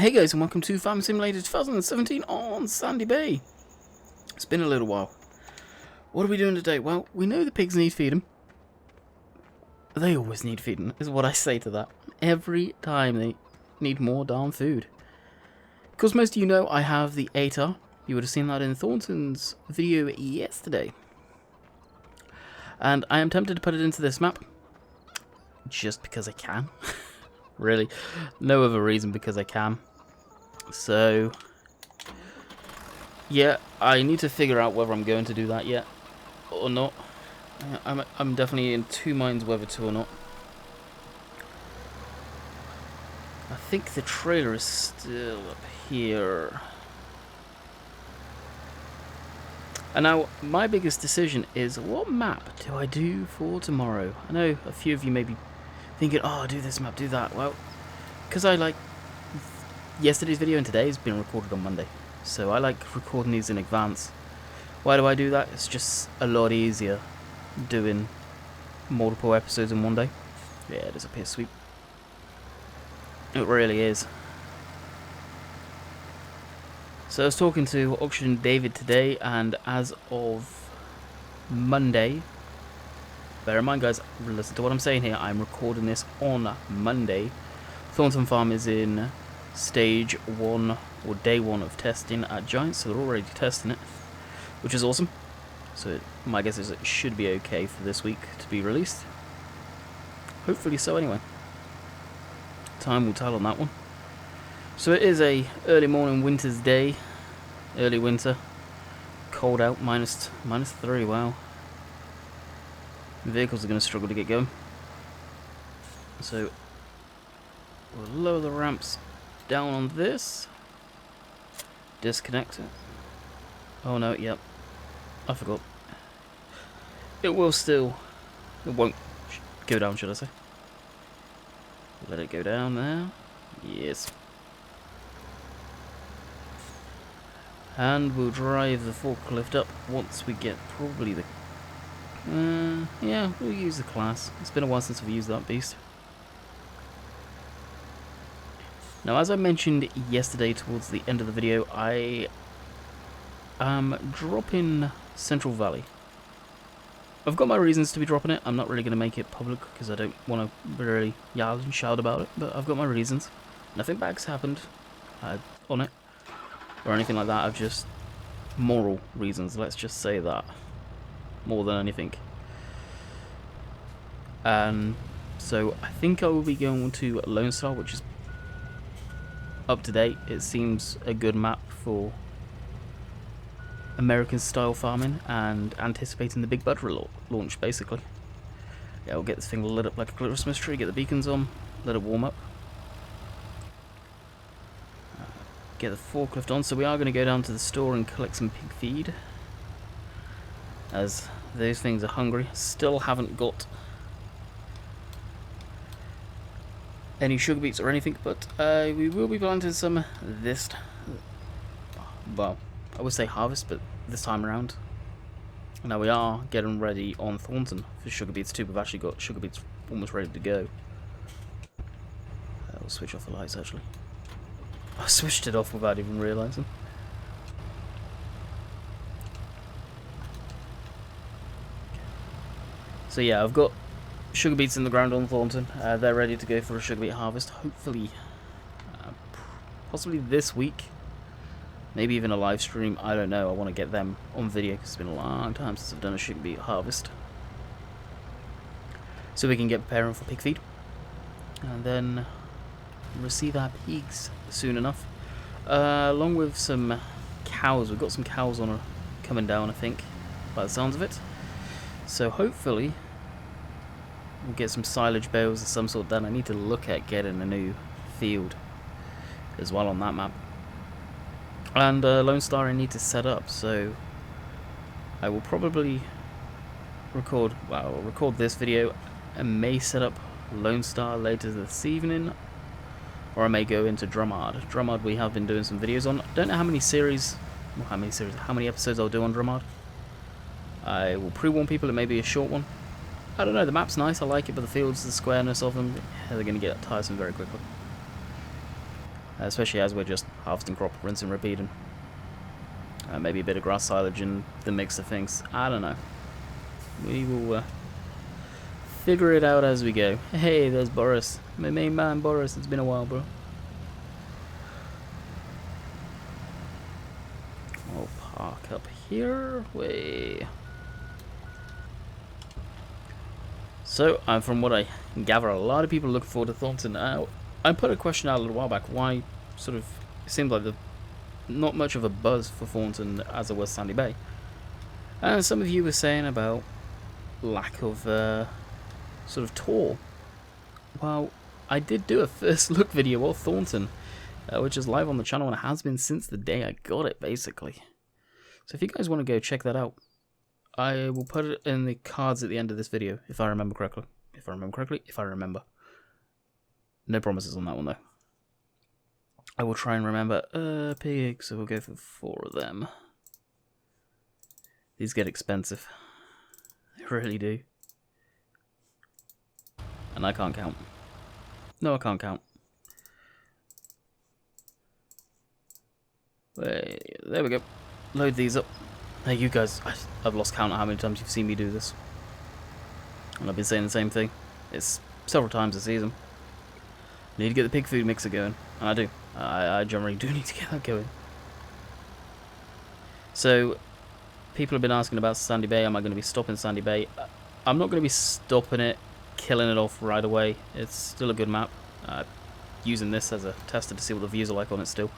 Hey guys, and welcome to Farming Simulator 2017 on Sandy Bay. It's been a little while. What are we doing today? Well, we know the pigs need feeding. They always need feeding, is what I say to that. Every time they need more darn food. Because most of you know, I have the ATAR. You would have seen that in Thornton's video yesterday. And I am tempted to put it into this map. Just because I can. Really, no other reason, because I can. So, yeah, I need to figure out whether I'm going to do that yet or not. I'm definitely in two minds whether to or not. I think the trailer is still up here. And now, my biggest decision is, what map do I do for tomorrow? I know a few of you may be thinking, oh, do this map, do that. Well, because I like yesterday's video and today's been recorded on Monday, so I like recording these in advance. Why do I do that? It's just a lot easier doing multiple episodes in one day. Yeah, it is a piss sweep. It really is. So I was talking to Auction David today, and as of Monday, bear in mind guys, listen to what I'm saying here, I'm recording this on Monday. Thornton Farm is in stage 1 or day 1 of testing at Giants, so they're already testing it, which is awesome. So my guess is it should be okay for this week to be released. Hopefully so anyway. Time will tell on that one. So it is a early morning winter's day, early winter, cold out, minus 3, wow. The vehicles are going to struggle to get going. So we'll lower the ramps down on this. Disconnect it. Oh no, yep. I forgot. It will still... It won't go down, should I say. Let it go down there. Yes. And we'll drive the forklift up once we get probably the... yeah, we'll use the class. It's been a while since we've used that beast. Now, as I mentioned yesterday towards the end of the video, I am dropping Central Valley. I've got my reasons to be dropping it. I'm not really going to make it public because I don't want to really yell and shout about it, but I've got my reasons. Nothing bad's happened on it or anything like that. I've just moral reasons, let's just say that, more than anything. So I think I will be going to Lone Star, which is up to date. It seems a good map for American style farming and anticipating the Big Bud launch, basically. Yeah, we'll get this thing lit up like a Christmas tree, get the beacons on, let it warm up. Get the forklift on, so we are going to go down to the store and collect some pig feed, as those things are hungry. Still haven't got any sugar beets or anything, but we will be planting some this, well, I would say harvest, but this time around. Now we are getting ready on Thornton for sugar beets too. We've actually got sugar beets almost ready to go. We'll switch off the lights actually. I switched it off without even realising. So yeah, I've got sugar beets in the ground on Thornton. They're ready to go for a sugar beet harvest. Hopefully, possibly this week. Maybe even a live stream. I don't know. I want to get them on video because it's been a long time since I've done a sugar beet harvest. So we can get preparing for pig feed. And then receive our pigs soon enough. Along with some cows. We've got some cows coming down, I think, by the sounds of it. So hopefully we'll get some silage bales of some sort done. I need to look at getting a new field as well on that map. And Lone Star I need to set up, so I will probably record this video and may set up Lone Star later this evening, or I may go into Drummard. Drummard we have been doing some videos on. I don't know how many episodes I'll do on Drummard. I will pre-warn people it may be a short one. I don't know, the map's nice, I like it, but the fields, the squareness of them, they're going to get tiresome very quickly. especially as we're just harvesting crop, rinsing, repeating. Maybe a bit of grass silage in the mix of things. I don't know. We will figure it out as we go. Hey, there's Boris. My main man, Boris. It's been a while, bro. We'll park up here. Way. So, from what I gather, a lot of people are looking forward to Thornton. I put a question out a little while back. Why, sort of, it seemed like not much of a buzz for Thornton as there was Sandy Bay. And some of you were saying about lack of sort of tour. Well, I did do a first look video of Thornton, which is live on the channel and it has been since the day I got it, basically. So if you guys want to go check that out, I will put it in the cards at the end of this video, if I remember correctly. If I remember. No promises on that one, though. I will try and remember. Pigs, so we'll go for 4 of them. These get expensive. They really do. And I can't count. No, I can't count. Wait, there we go. Load these up. Hey, you guys, I've lost count of how many times you've seen me do this. And I've been saying the same thing. It's several times a season. Need to get the pig food mixer going. And I do. I generally do need to get that going. So, people have been asking about Sandy Bay. Am I going to be stopping Sandy Bay? I'm not going to be stopping it, killing it off right away. It's still a good map. Using this as a tester to see what the views are like on it still.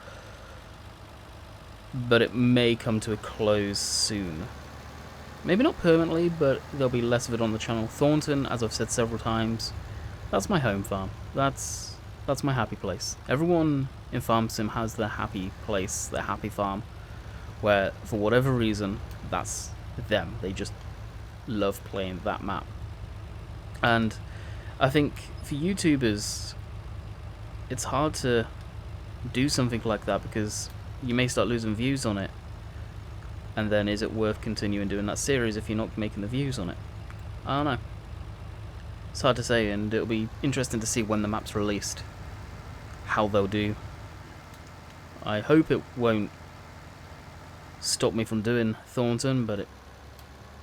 But it may come to a close soon. Maybe not permanently, but there'll be less of it on the channel. Thornton, as I've said several times, that's my home farm. That's my happy place. Everyone in Farm Sim has their happy place, their happy farm, where for whatever reason, that's them. They just love playing that map. And I think for YouTubers, it's hard to do something like that because you may start losing views on it. And then is it worth continuing doing that series if you're not making the views on it? I don't know. It's hard to say, and it'll be interesting to see when the map's released how they'll do. I hope it won't stop me from doing Thornton, but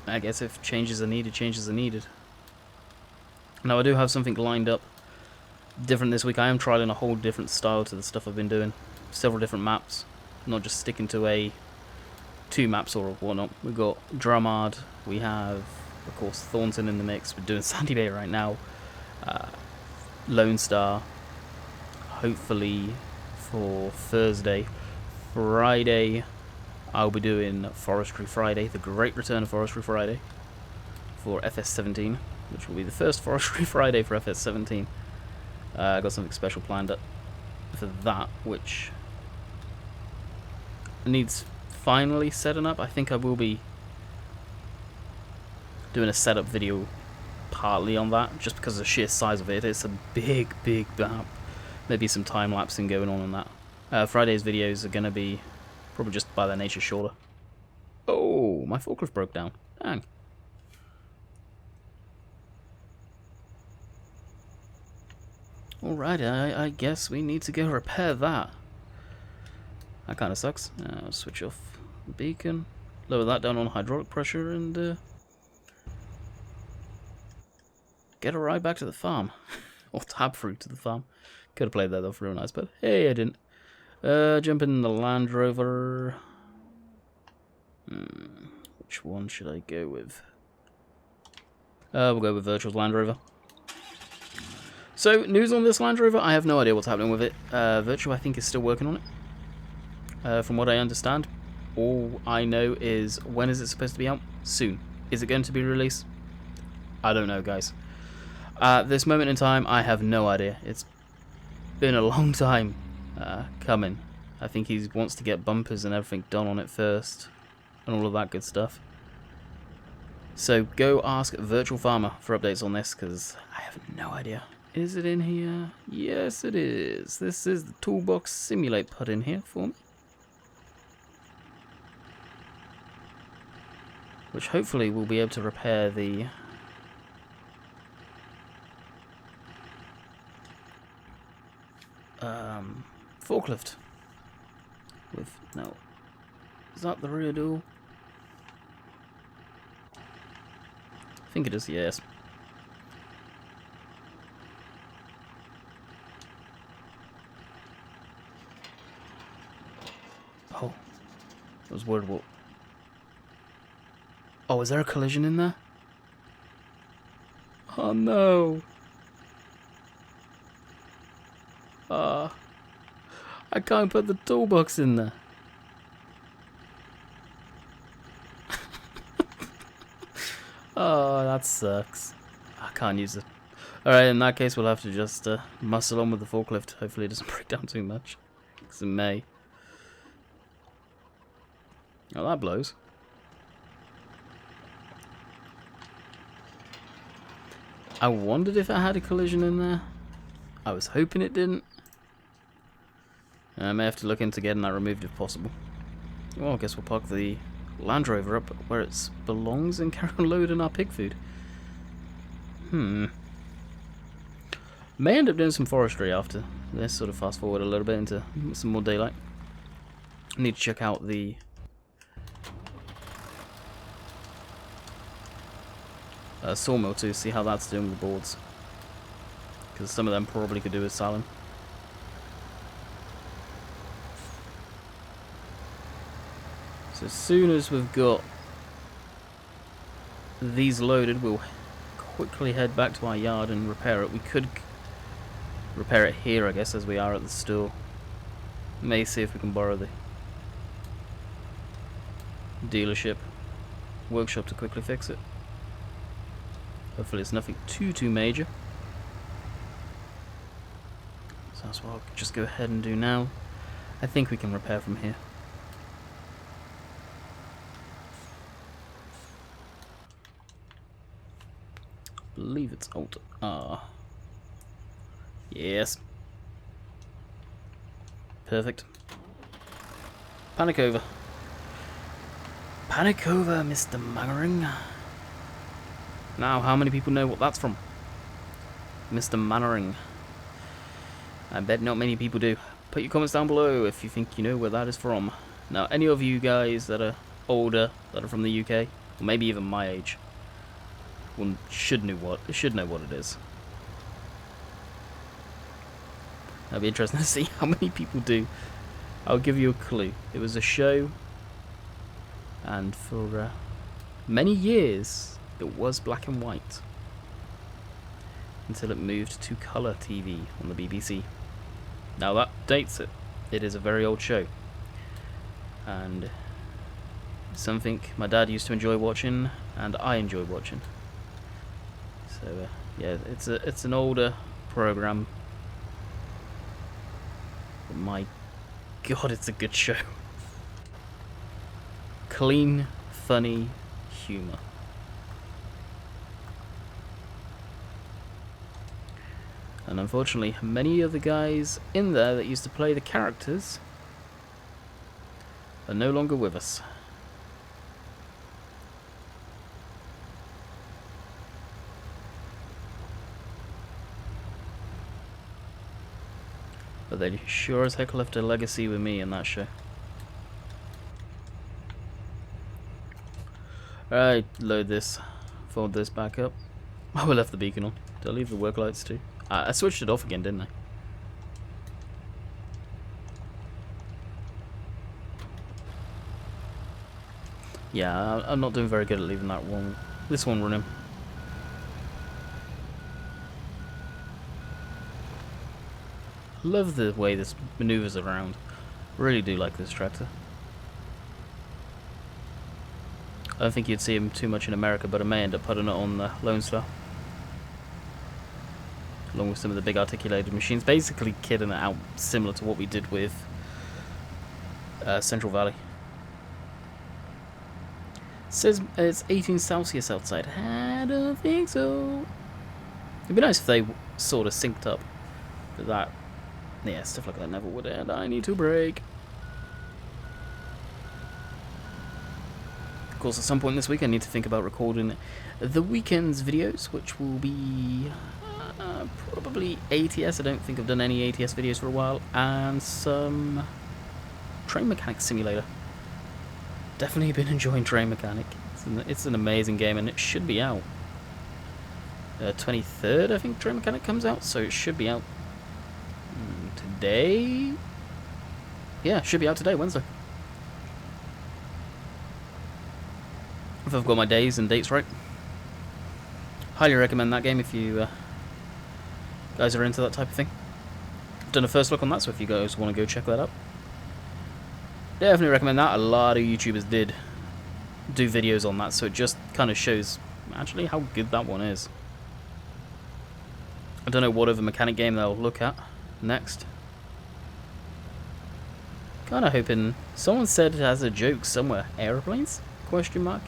I guess if changes are needed, changes are needed. Now I do have something lined up different this week. I am trialing a whole different style to the stuff I've been doing. Several different maps, not just sticking to 2 maps or whatnot. We've got Drummard, we have, of course, Thornton in the mix. We're doing Sandy Bay right now. Lone Star, hopefully for Thursday. Friday, I'll be doing Forestry Friday, the great return of Forestry Friday for FS17, which will be the first Forestry Friday for FS17. I got something special planned up for that, which needs finally setting up. I think I will be doing a setup video partly on that, just because of the sheer size of it. It's a big map. Maybe some time lapsing going on that. Friday's videos are going to be probably just by their nature shorter. Oh, my forklift broke down. Dang. Alright, I guess we need to go repair that. That kind of sucks. I'll switch off the beacon, lower that down on hydraulic pressure, and get a ride back to the farm. Or tab through to the farm. Could have played that though for real nice, but hey, I didn't. Jump in the Land Rover. Which one should I go with? We'll go with Virtual's Land Rover. So, news on this Land Rover, I have no idea what's happening with it. Virtual, I think, is still working on it. From what I understand, all I know is when is it supposed to be out? Soon. Is it going to be released? I don't know, guys. At this moment in time, I have no idea. It's been a long time coming. I think he wants to get bumpers and everything done on it first, and all of that good stuff. So go ask Virtual Farmer for updates on this, because I have no idea. Is it in here? Yes, it is. This is the Toolbox Simulate put in here for me. Which hopefully we'll be able to repair the forklift. No. Is that the rear door? I think it is, yes. Oh. I was worried what... Oh, is there a collision in there? Oh no. I can't put the toolbox in there. Oh, that sucks. I can't use it. Alright, in that case we'll have to just muscle on with the forklift. Hopefully it doesn't break down too much. Because it may. Oh, that blows. I wondered if it had a collision in there. I was hoping it didn't. I may have to look into getting that removed if possible. Well, I guess we'll park the Land Rover up where it belongs and carry on loading our pig food. May end up doing some forestry after this, sort of fast forward a little bit into some more daylight. I need to check out the sawmill too, see how that's doing with the boards. Because some of them probably could do with saling. So as soon as we've got these loaded, we'll quickly head back to our yard and repair it. We could repair it here, I guess, as we are at the store. May see if we can borrow the dealership workshop to quickly fix it. Hopefully it's nothing too major. So that's what I'll just go ahead and do now. I think we can repair from here. I believe it's Alt R. Yes. Perfect. Panic over. Panic over, Mr. Mannering. Now, how many people know what that's from? Mr. Mannering. I bet not many people do. Put your comments down below if you think you know where that is from. Now, any of you guys that are older, that are from the UK, or maybe even my age, should know what it is. That'd be interesting to see how many people do. I'll give you a clue. It was a show, and for many years it was black and white until it moved to colour TV on the BBC. Now that dates it. It is a very old show, and something my dad used to enjoy watching, and I enjoy watching. So yeah, it's an older program. But my God, it's a good show. Clean, funny humour. And unfortunately, many of the guys in there that used to play the characters are no longer with us. But they sure as heck left a legacy with me in that show. Alright, load this. Fold this back up. Oh, we left the beacon on. Did I leave the work lights too? I switched it off again, didn't I? Yeah, I'm not doing very good at leaving that one. This one running. Love the way this maneuvers around. Really do like this tractor. I don't think you'd see him too much in America, but I may end up putting it on the Lone Star. Along with some of the big articulated machines. Basically kitting it out similar to what we did with Central Valley. It says it's 18 Celsius outside. I don't think so. It'd be nice if they sort of synced up. But that, yeah, stuff like that never would end. I need to break. Of course, at some point this week I need to think about recording the weekend's videos, which will be probably ATS. I don't think I've done any ATS videos for a while, and some Train Mechanic Simulator. Definitely been enjoying Train Mechanic. It's an amazing game, and it should be out 23rd, I think Train Mechanic comes out, so it should be out today. Yeah, it should be out today, Wednesday. If I've got my days and dates right. Highly recommend that game if you guys are into that type of thing. I've done a first look on that, so if you guys want to go check that out, definitely recommend that. A lot of YouTubers did do videos on that, so it just kind of shows actually how good that one is. I don't know what other mechanic game they'll look at next. Kind of hoping someone said it as a joke somewhere. Aeroplanes? Question mark.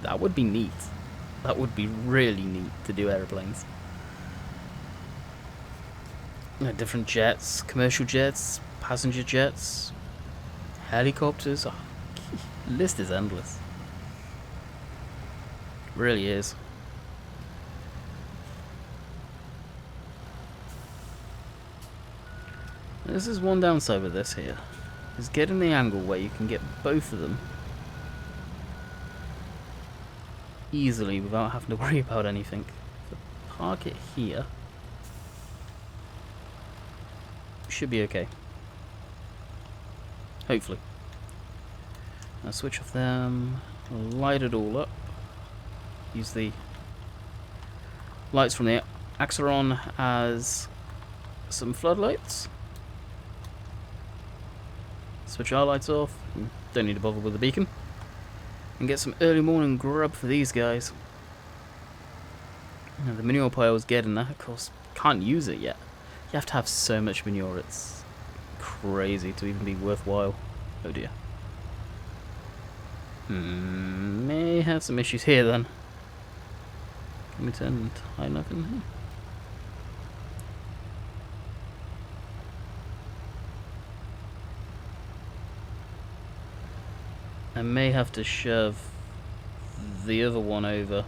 That would be neat. That would be really neat to do airplanes. Different jets, commercial jets, passenger jets, helicopters. Oh, the list is endless. It really is. This is one downside with this here, is getting the angle where you can get both of them easily without having to worry about anything. So park it here. Should be okay. Hopefully. Now switch off them, light it all up. Use the lights from the Axeron as some floodlights. Switch our lights off. Don't need to bother with the beacon. And get some early morning grub for these guys. Now, the manure pile is getting that. Of course, can't use it yet. You have to have so much manure. It's crazy to even be worthwhile. Oh dear. May have some issues here then. Can we turn high enough in here? I may have to shove the other one over.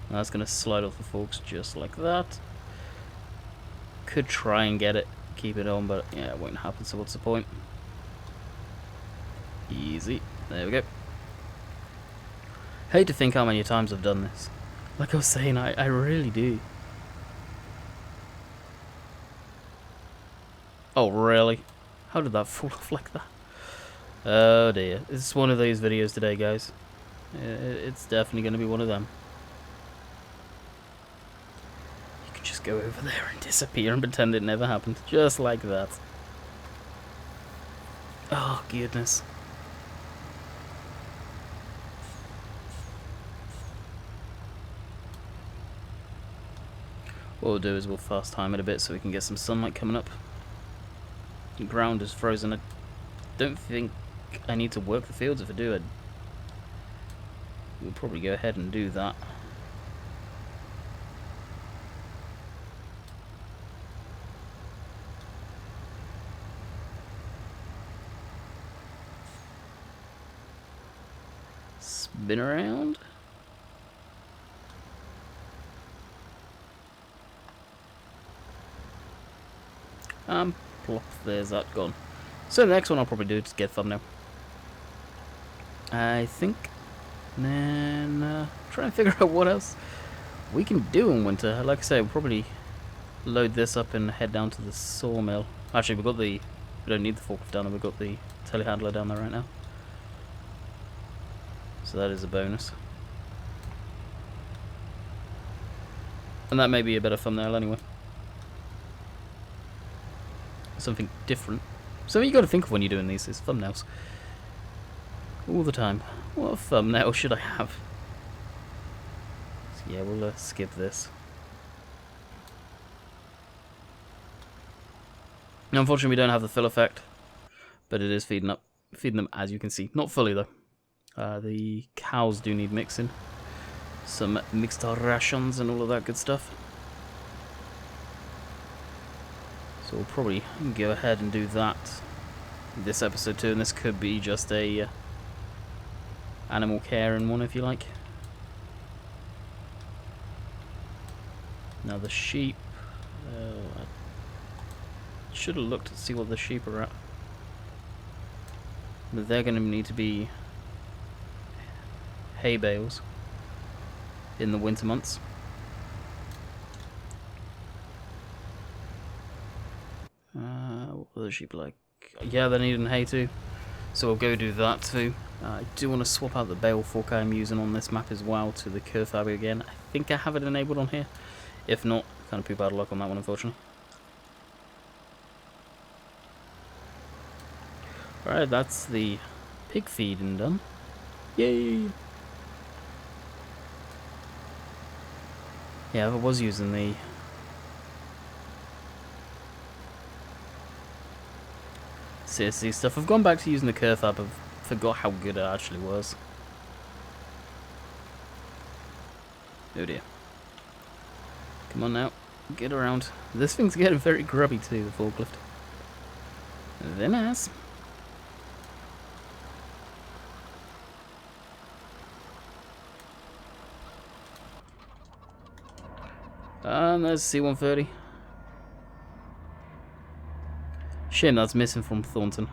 That's going to slide off the forks just like that. Could try and get it, keep it on, but yeah, it won't happen, so what's the point? Easy. There we go. Hate to think how many times I've done this. Like I was saying, I really do. Oh, really? How did that fall off like that? Oh dear. It's one of those videos today, guys. It's definitely going to be one of them. You could just go over there and disappear and pretend it never happened. Just like that. Oh, goodness. What we'll do is we'll fast time it a bit so we can get some sunlight coming up. The ground is frozen. I don't think I need to work the fields. If I do, we'll probably go ahead and do that. Spin around. Plop, there's that gone. So the next one I'll probably do is get thumbnail, I think. And then try and figure out what else we can do in winter. Like I say, we'll probably load this up and head down to the sawmill. Actually, we don't need the forklift down there, we've got the telehandler down there right now. So that is a bonus. And that may be a better thumbnail anyway. Something different. Something you got to think of when you're doing these is thumbnails. All the time. What thumbnail should I have? So yeah, we'll skip this. Now, unfortunately, we don't have the fill effect, but it is feeding them, as you can see. Not fully though. The cows do need mixing. Some mixed rations and all of that good stuff. So we'll probably go ahead and do that this episode too, and this could be just a animal care in one, if you like. Now the sheep, I should have looked to see what the sheep are at. But they're going to need to be hay bales in the winter months. What are the sheep like? Yeah, they're needing hay too. So we'll go do that too. I do want to swap out the bale fork I'm using on this map as well to the curve fabric again. I think I have it enabled on here. If not, kind of poop out of luck on that one, unfortunately. Alright, that's the pig feeding done. Yay! Yeah, I was using the CSC stuff. I've gone back to using the curve fab. I've forgot how good it actually was. Oh dear. Come on now. Get around. This thing's getting very grubby too, the forklift. Then ass. And there's C-130. Shame that's missing from Thornton.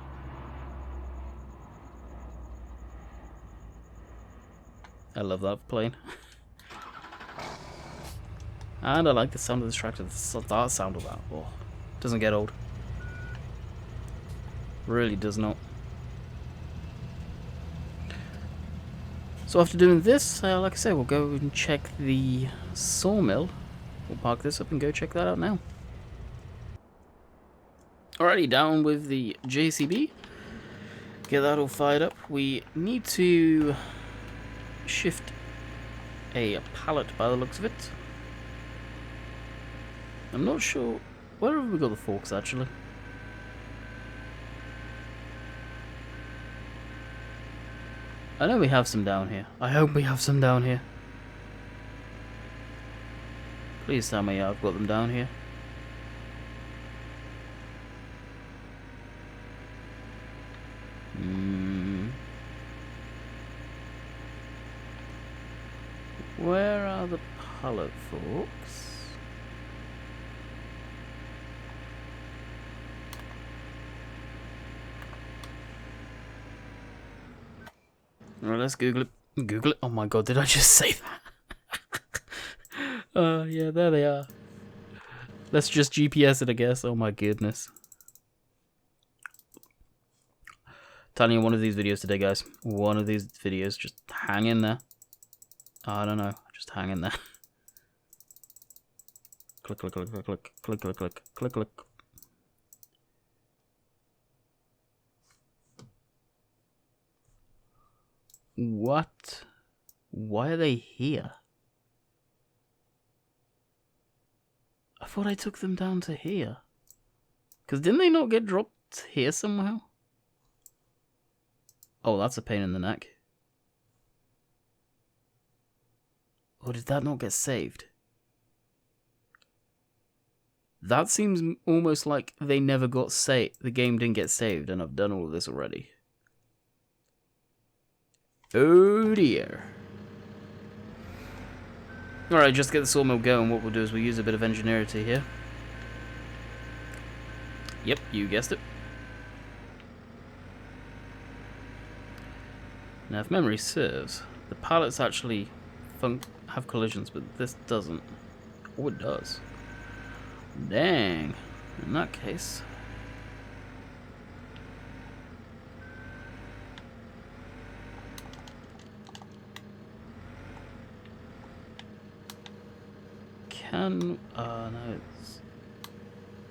I love that plane. And I like the sound of this tractor. The start sound of that. Oh, doesn't get old. Really does not. So after doing this, like I say, we'll go and check the sawmill. We'll park this up and go check that out now. Alrighty, down with the JCB. Get that all fired up. We need to shift a pallet by the looks of it. I'm not sure. Where have we got the forks actually? I know we have some down here. I hope we have some down here. Please tell me I've got them down here. Where are the pallet forks? Alright, let's Google it. Google it. Oh my god, did I just say that? Yeah, there they are. Let's just GPS it, I guess. Oh my goodness. Telling you, one of these videos today, guys. One of these videos. Just hang in there. I don't know. Just hang in there. Click, click, click, click, click, click, click, click, click, click. What? Why are they here? I thought I took them down to here. Because didn't they not get dropped here somehow? Oh, that's a pain in the neck. Or did that not get saved? That seems almost like they never got saved. The game didn't get saved, and I've done all of this already. Oh dear. Alright, just get the sawmill going. What we'll do is we'll use a bit of ingenuity here. Yep, you guessed it. Now, if memory serves, the pallets actually have collisions, but this doesn't. Oh, it does. Dang. In that case... no, it's...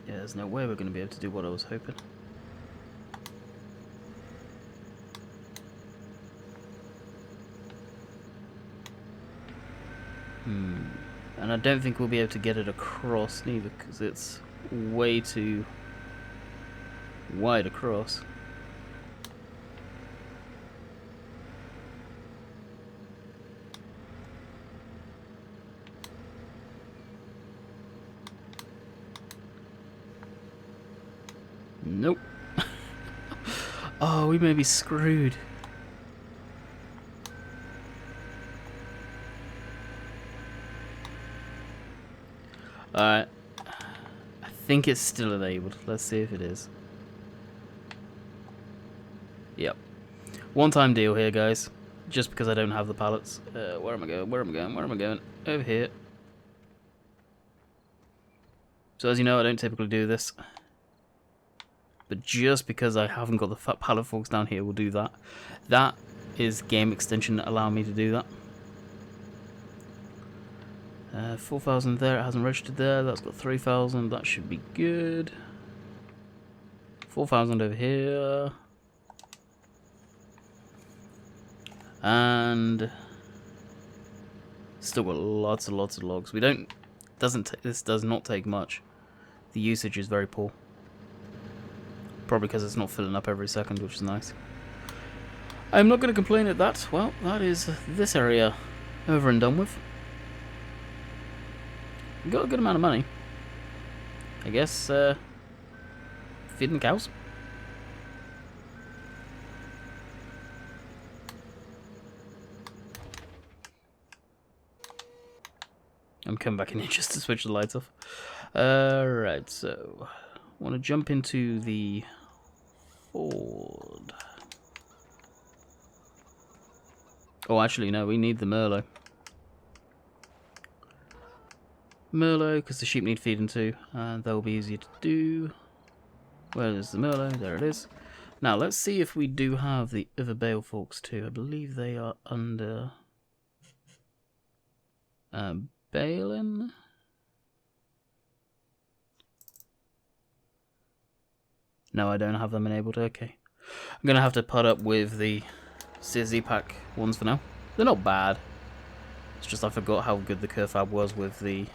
Yeah, there's no way we're going to be able to do what I was hoping. And I don't think we'll be able to get it across neither, because it's way too wide across. Nope. Oh, we may be screwed. Alright. I think it's still enabled. Let's see if it is. Yep. One-time deal here, guys. Just because I don't have the pallets. Where am I going? Where am I going? Where am I going? Over here. So as you know, I don't typically do this. But just because I haven't got the fat pallet forks down here, we'll do that. That is game extension allowing me to do that. 4,000 there, it hasn't registered there. That's got 3,000, that should be good. 4,000 over here. And still got lots and lots of logs. This does not take much. The usage is very poor. Probably because it's not filling up every second, which is nice. I'm not going to complain at that. Well, that is this area over and done with. Got a good amount of money. I guess feeding cows. I'm coming back in here just to switch the lights off. Right, so I want to jump into the Ford. Oh, actually, no, we need the Merlot. Merlot, because the sheep need feeding too, and that will be easier to do. Where is the Merlot? There it is. Now, let's see if we do have the other bale forks too. I believe they are under baling. No, I don't have them enabled. Okay. I'm going to have to put up with the CSZ pack ones for now. They're not bad. It's just I forgot how good the Kerfab was with the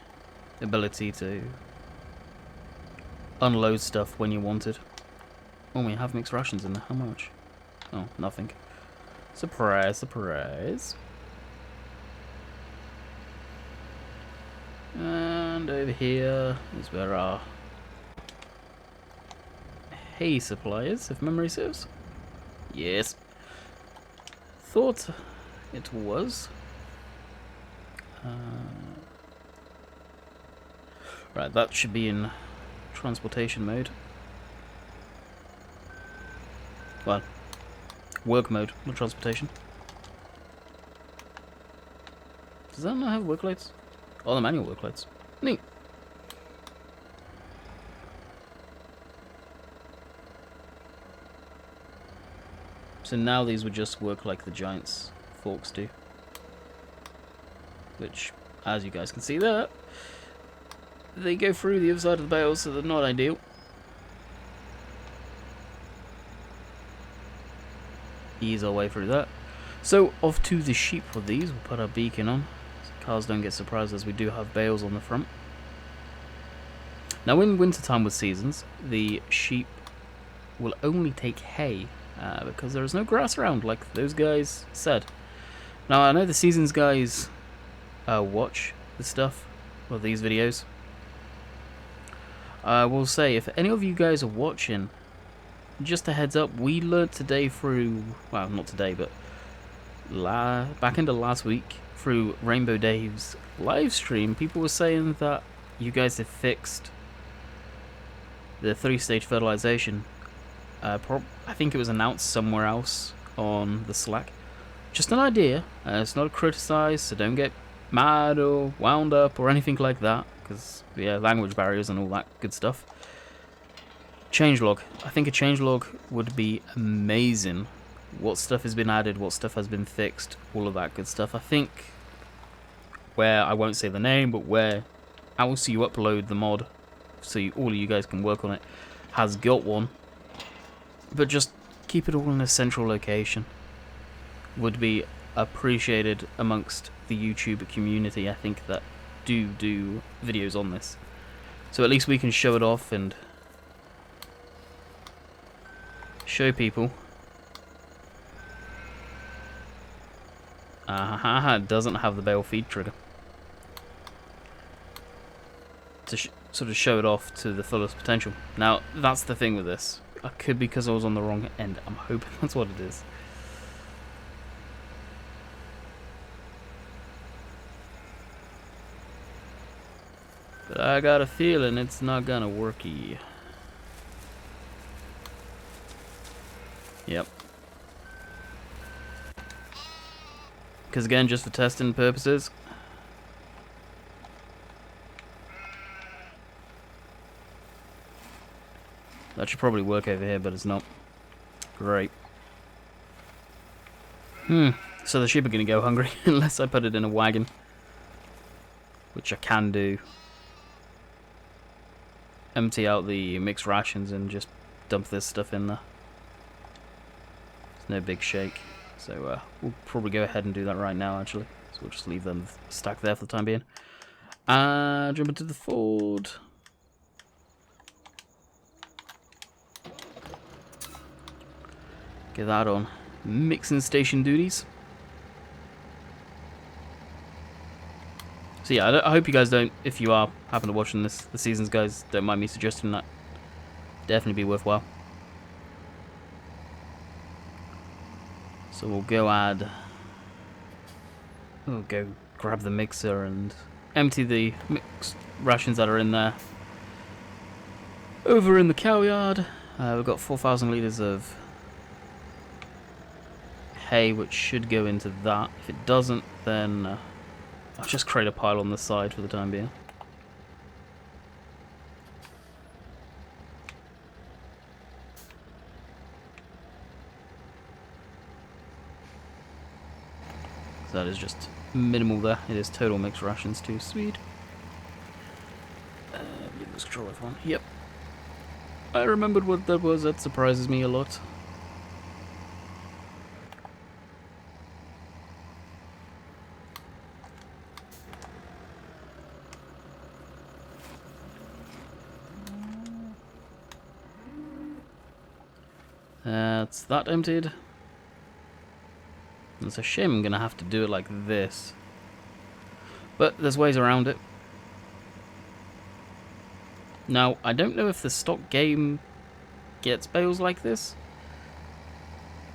ability to unload stuff when you wanted. Oh, we have mixed rations in there. How much? Oh, nothing. Surprise, surprise. And over here is where our hay supply is, if memory serves. Yes. Thought it was. Right, that should be in transportation mode. Well, work mode, not transportation. Does that not have work lights? Oh, the manual work lights. Neat. So now these would just work like the Giants forks do. Which, as you guys can see there, they go through the other side of the bale, so they're not ideal. Ease our way through that. So, off to the sheep for these. We'll put our beacon on, so cars don't get surprised as we do have bales on the front. Now, in wintertime with seasons, the sheep will only take hay because there is no grass around, like those guys said. Now, I know the seasons guys watch the stuff, well, these videos. I will say, if any of you guys are watching, just a heads up, we learned today through, well, not today, but back into last week, through Rainbow Dave's live stream, people were saying that you guys have fixed the 3-stage fertilization. I think it was announced somewhere else on the Slack. Just an idea. It's not a criticize, so don't get mad or wound up or anything like that, because yeah, language barriers and all that good stuff. Changelog. I think a changelog would be amazing. What stuff has been added, what stuff has been fixed, all of that good stuff. I think where, I won't say the name, but where else you upload the mod so all of you guys can work on it, has got one. But just keep it all in a central location. Would be appreciated amongst the YouTube community, I think, that do videos on this. So at least we can show it off and show people. It doesn't have the bale feed trigger. To sort of show it off to the fullest potential. Now, that's the thing with this. I could be because I was on the wrong end. I'm hoping that's what it is. But I got a feeling it's not gonna worky. Yep. Because again, just for testing purposes. That should probably work over here, but it's not. Great. So the sheep are going to go hungry unless I put it in a wagon. Which I can do. Empty out the mixed rations and just dump this stuff in there. It's no big shake. So we'll probably go ahead and do that right now, actually. So we'll just leave them stacked there for the time being. Jump into the Ford. Get that on mixing station duties. So yeah, I hope you guys don't, if you are happen to watching this, the seasons, guys, don't mind me suggesting that. Definitely be worthwhile. So we'll go grab the mixer and empty the mixed rations that are in there. Over in the cow yard, we've got 4,000 litres of hay, which should go into that. If it doesn't, then I'll just create a pile on the side for the time being. So that is just minimal there. It is total mixed rations too. Sweet. Let's control everyone. Yep. I remembered what that was. That surprises me a lot. That's that emptied. It's a shame I'm going to have to do it like this. But there's ways around it. Now, I don't know if the stock game gets bales like this.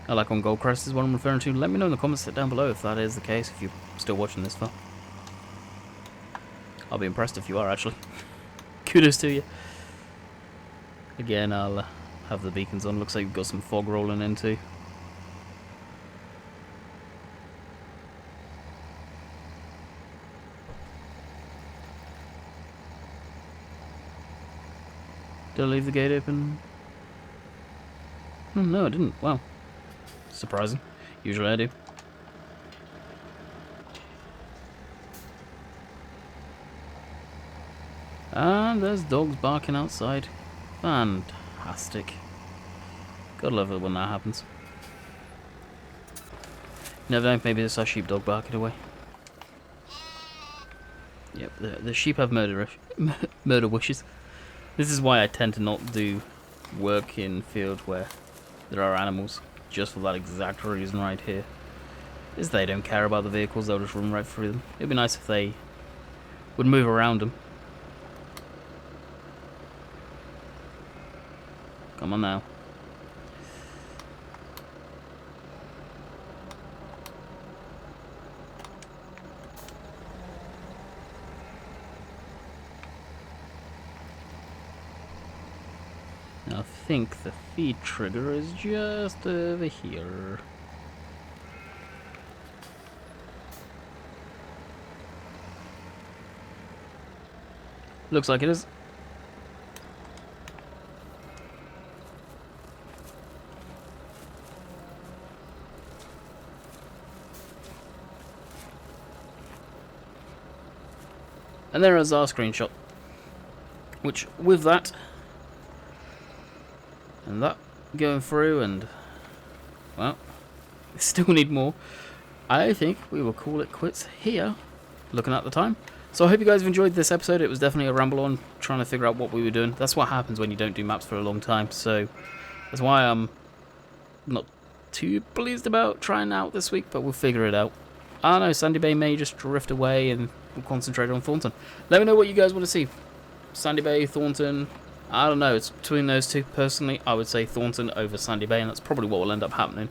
Like on Goldcrest is what I'm referring to. Let me know in the comments down below if that is the case, if you're still watching this far. I'll be impressed if you are, actually. Kudos to you. Again, I'll have the beacons on. Looks like we've got some fog rolling in too. Did I leave the gate open? Oh, no, I didn't. Wow. Surprising. Usually I do. And there's dogs barking outside. Fantastic. Gotta love it when that happens. Never know, maybe it's our sheepdog barking away. Yep, the sheep have murder wishes. This is why I tend to not do work in field where there are animals, just for that exact reason right here. Is they don't care about the vehicles, they'll just run right through them. It'd be nice if they would move around them. Come on now. Now, I think the feed trigger is just over here. Looks like it is. And there is our screenshot. Which, with that, and that going through, and, well, we still need more. I think we will call it quits here, looking at the time. So I hope you guys have enjoyed this episode. It was definitely a ramble on, trying to figure out what we were doing. That's what happens when you don't do maps for a long time, so that's why I'm not too pleased about trying out this week, but we'll figure it out. I don't know, Sandy Bay may just drift away and we'll concentrate on Thornton. Let me know what you guys want to see. Sandy Bay, Thornton, I don't know. It's between those two. Personally, I would say Thornton over Sandy Bay, and that's probably what will end up happening.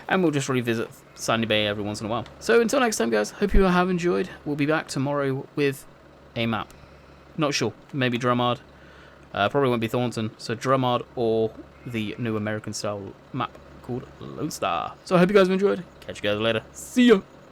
And we'll just revisit Sandy Bay every once in a while. So until next time, guys, hope you have enjoyed. We'll be back tomorrow with a map. Not sure. Maybe Drummond. Probably won't be Thornton. So Drummond or the new American style map called Lone Star. So I hope you guys have enjoyed. Catch you guys later. See ya.